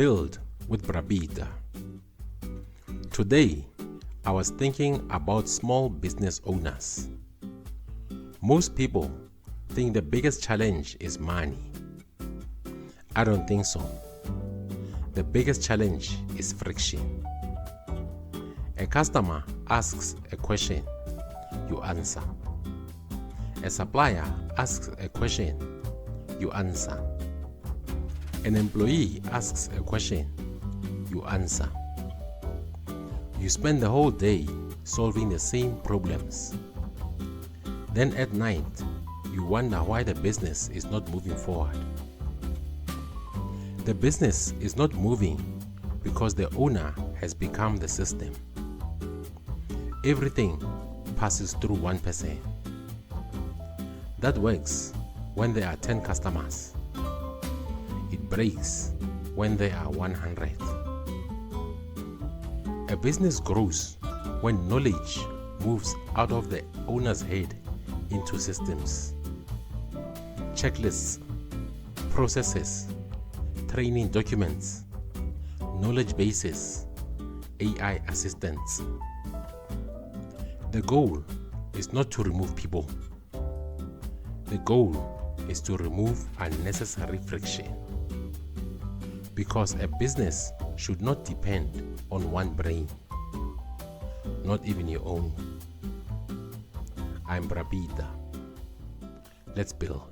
Build with Brapeter. Today, I was thinking about small business owners. Most people think the biggest challenge is money. I don't think so. The biggest challenge is friction. A customer asks a question, you answer. A supplier asks a question, you answer. An employee asks a question, you answer. You spend the whole day solving the same problems. Then at night, you wonder why the business is not moving forward. The business is not moving because the owner has become the system. Everything passes through one person. That works when there are 10 customers. It breaks when there are 100. A business grows when knowledge moves out of the owner's head into systems. Checklists, processes, training documents, knowledge bases, AI assistants. The goal is not to remove people. The goal is to remove unnecessary friction. Because a business should not depend on one brain, not even your own. I'm Brapeter. Let's build.